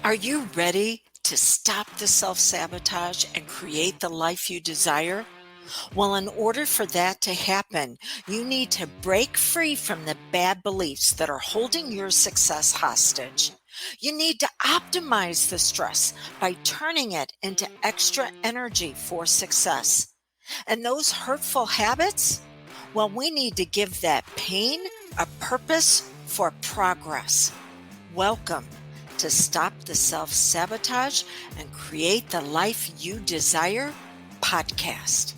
Are you ready to stop the self-sabotage and create the life you desire? Well, in order for that to happen, you need to break free from the bad beliefs that are holding your success hostage. You need to optimize the stress by turning it into extra energy for success. And those hurtful habits? Well, we need to give that pain a purpose for progress. Welcome to Stop the Self-Sabotage and Create the Life You Desire podcast.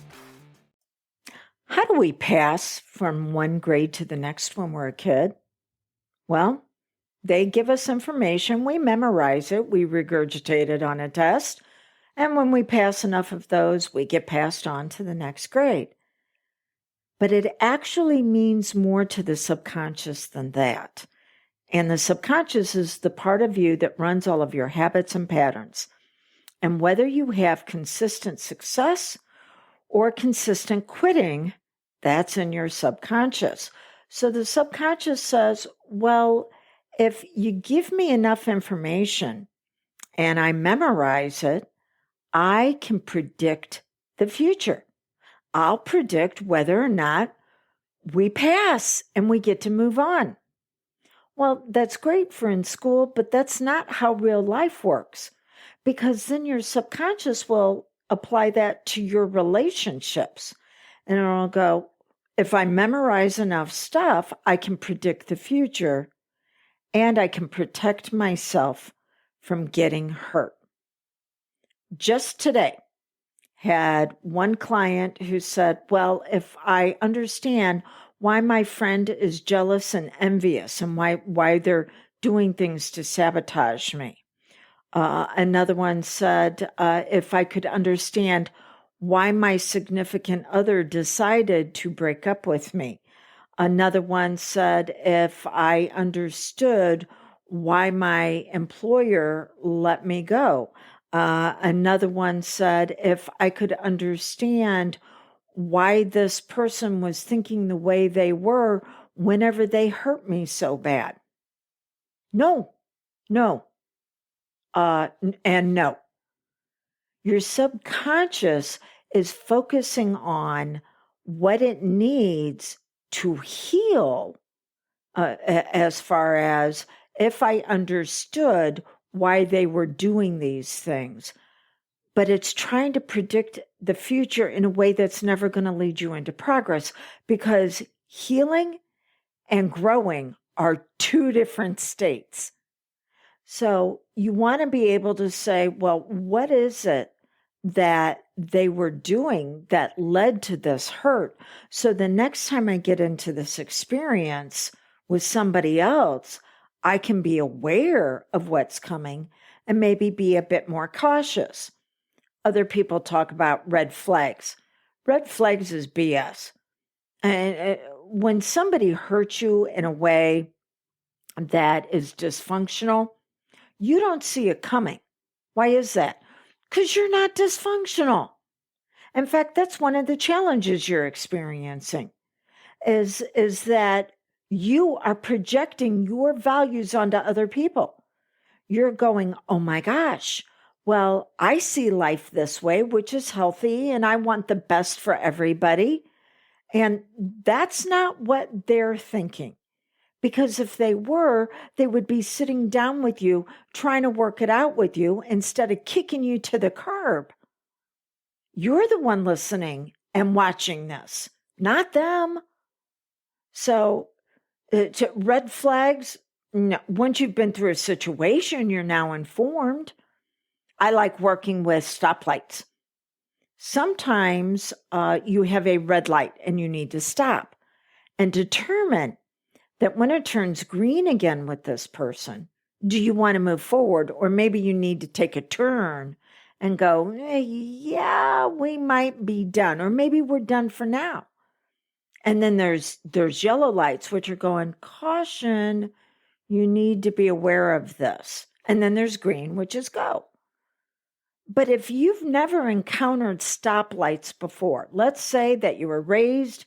How do we pass from one grade to the next when we're a kid? Well, they give us information, we memorize it, we regurgitate it on a test, and when we pass enough of those, we get passed on to the next grade. But it actually means more to the subconscious than that. And the subconscious is the part of you that runs all of your habits and patterns. And whether you have consistent success or consistent quitting, that's in your subconscious. So the subconscious says, well, if you give me enough information and I memorize it, I can predict the future. I'll predict whether or not we pass and we get to move on. Well, that's great for in school, but that's not how real life works, because then your subconscious will apply that to your relationships. And it'll go, if I memorize enough stuff, I can predict the future and I can protect myself from getting hurt. Just today, had one client who said, well, if I understand why my friend is jealous and envious and why they're doing things to sabotage me. Another one said, if I could understand why my significant other decided to break up with me. Another one said, if I understood why my employer let me go. Another one said, if I could understand why this person was thinking the way they were whenever they hurt me so bad. No. And no. Your subconscious is focusing on what it needs to heal, as far as if I understood why they were doing these things. But it's trying to predict the future in a way that's never going to lead you into progress, because healing and growing are two different states. So you want to be able to say, well, what is it that they were doing that led to this hurt? So the next time I get into this experience with somebody else, I can be aware of what's coming and maybe be a bit more cautious. Other people talk about red flags. Red flags is BS. And when somebody hurts you in a way that is dysfunctional, you don't see it coming. Why is that? Because you're not dysfunctional. In fact, that's one of the challenges you're experiencing, is that you are projecting your values onto other people. You're going, oh my gosh, well, I see life this way, which is healthy, and I want the best for everybody. And that's not what they're thinking. Because if they were, they would be sitting down with you, trying to work it out with you instead of kicking you to the curb. You're the one listening and watching this, not them. So red flags, no. Once you've been through a situation, you're now informed. I like working with stoplights. Sometimes you have a red light and you need to stop and determine that when it turns green again with this person, do you want to move forward? Or maybe you need to take a turn and go, yeah, we might be done. Or maybe we're done for now. And then there's yellow lights, which are going, caution, you need to be aware of this. And then there's green, which is go. But if you've never encountered stoplights before, let's say that you were raised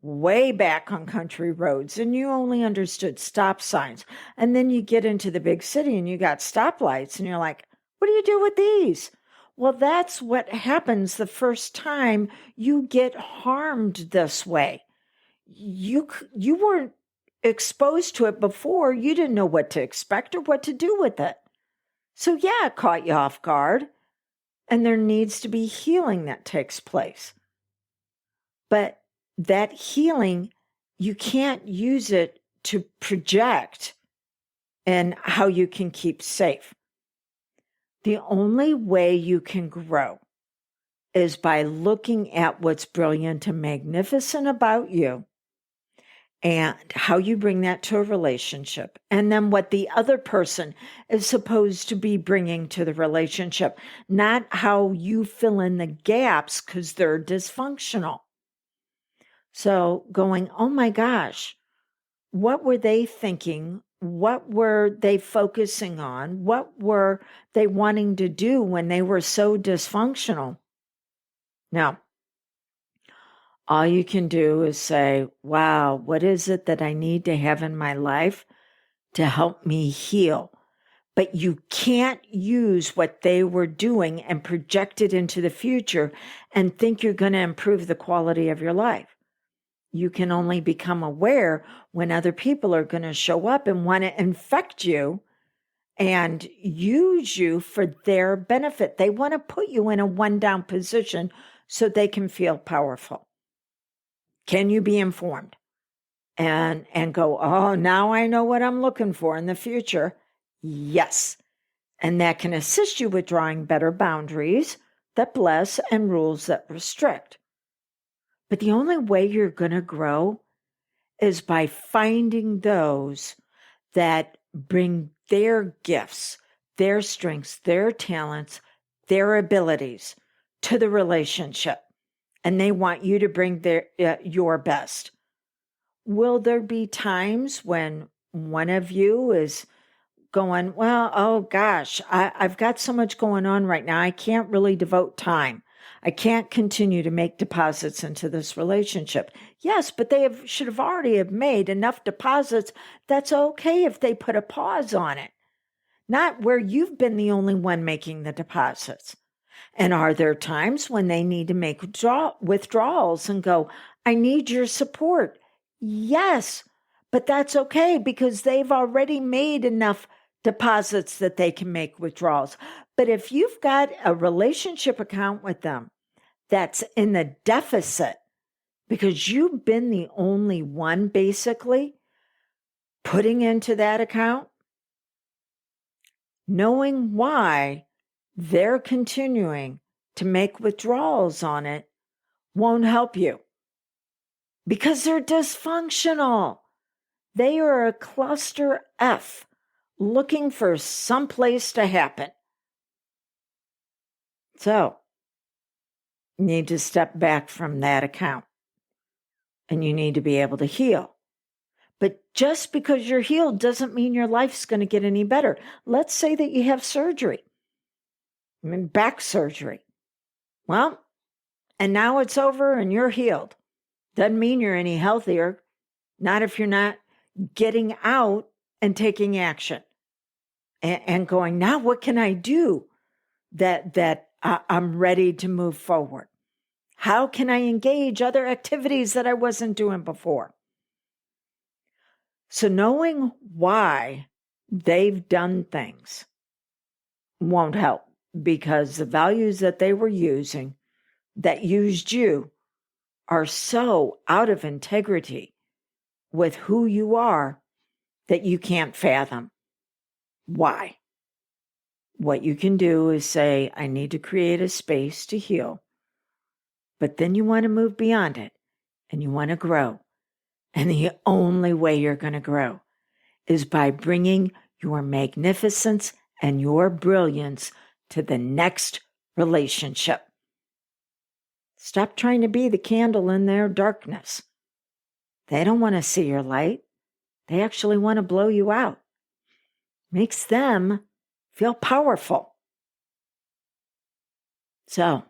way back on country roads and you only understood stop signs. And then you get into the big city and you got stoplights and you're like, what do you do with these? Well, that's what happens the first time you get harmed this way. You weren't exposed to it before. You didn't know what to expect or what to do with it. So yeah, it caught you off guard. And there needs to be healing that takes place. But that healing, you can't use it to project and how you can keep safe. The only way you can grow is by looking at what's brilliant and magnificent about you and how you bring that to a relationship, and then what the other person is supposed to be bringing to the relationship, not how you fill in the gaps because they're dysfunctional. So going, oh my gosh, what were they thinking? What were they focusing on? What were they wanting to do when they were so dysfunctional? Now, all you can do is say, wow, what is it that I need to have in my life to help me heal? But you can't use what they were doing and project it into the future and think you're going to improve the quality of your life. You can only become aware when other people are going to show up and want to infect you and use you for their benefit. They want to put you in a one-down position so they can feel powerful. Can you be informed and go, oh, now I know what I'm looking for in the future? Yes. And that can assist you with drawing better boundaries that bless and rules that restrict. But the only way you're going to grow is by finding those that bring their gifts, their strengths, their talents, their abilities to the relationship. And they want you to bring your best. Will there be times when one of you is going, well, oh gosh, I've got so much going on right now. I can't really devote time. I can't continue to make deposits into this relationship. Yes, but they should have already have made enough deposits. That's okay if they put a pause on it. Not where you've been the only one making the deposits. And are there times when they need to make withdrawals and go, I need your support? Yes, but that's okay because they've already made enough deposits that they can make withdrawals. But if you've got a relationship account with them that's in the deficit because you've been the only one basically putting into that account, knowing why they're continuing to make withdrawals on it won't help you because they're dysfunctional. They are a cluster F looking for someplace to happen. So you need to step back from that account and you need to be able to heal. But just because you're healed doesn't mean your life's going to get any better. Let's say that you have surgery, back surgery. Well, and now it's over and you're healed. Doesn't mean you're any healthier. Not if you're not getting out and taking action and going, now what can I do that I'm ready to move forward? How can I engage other activities that I wasn't doing before? So knowing why they've done things won't help because the values that they were using that used you are so out of integrity with who you are that you can't fathom why. What you can do is say, I need to create a space to heal. But then you want to move beyond it and you want to grow. And the only way you're going to grow is by bringing your magnificence and your brilliance to the next relationship. Stop trying to be the candle in their darkness. They don't want to see your light. They actually want to blow you out. Makes them feel powerful. So,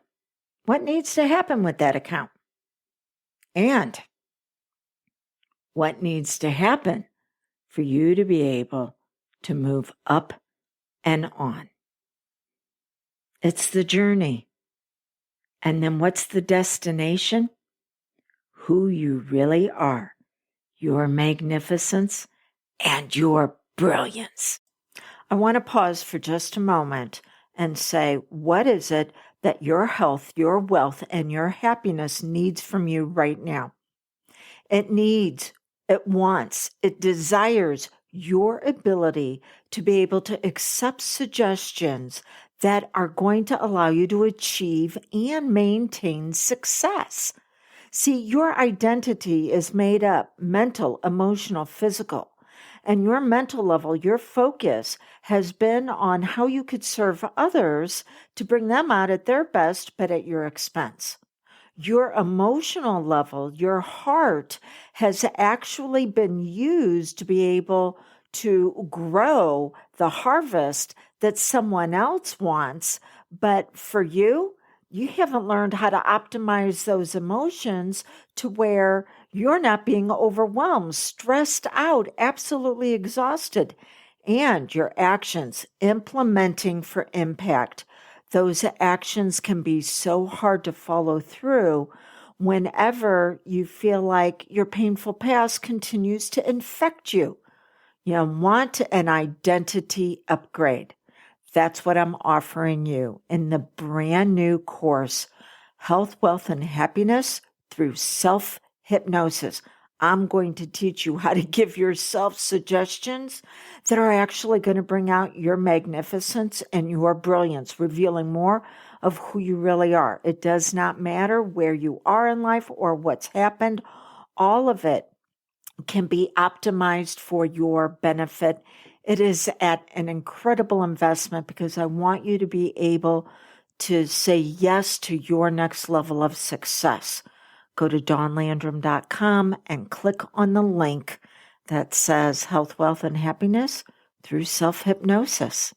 what needs to happen with that account? And what needs to happen for you to be able to move up and on. It's the journey. And then what's the destination? Who you really are, your magnificence and your brilliance. I want to pause for just a moment and say, what is it that your health, your wealth, and your happiness needs from you right now? It needs, it wants, it desires your ability to be able to accept suggestions that are going to allow you to achieve and maintain success. See, your identity is made up mental, emotional, physical. And your mental level, your focus has been on how you could serve others to bring them out at their best, but at your expense. Your emotional level, your heart has actually been used to be able to grow the harvest that someone else wants. But for you, you haven't learned how to optimize those emotions to where you're not being overwhelmed, stressed out, absolutely exhausted, and your actions implementing for impact. Those actions can be so hard to follow through whenever you feel like your painful past continues to infect you. You want an identity upgrade. That's what I'm offering you in the brand new course, Health, Wealth, and Happiness through Self-Hypnosis. I'm going to teach you how to give yourself suggestions that are actually going to bring out your magnificence and your brilliance, revealing more of who you really are. It does not matter where you are in life or what's happened. All of it can be optimized for your benefit. It is at an incredible investment because I want you to be able to say yes to your next level of success. Go to dawnlandrum.com and click on the link that says Health, Wealth, and Happiness through Self-Hypnosis.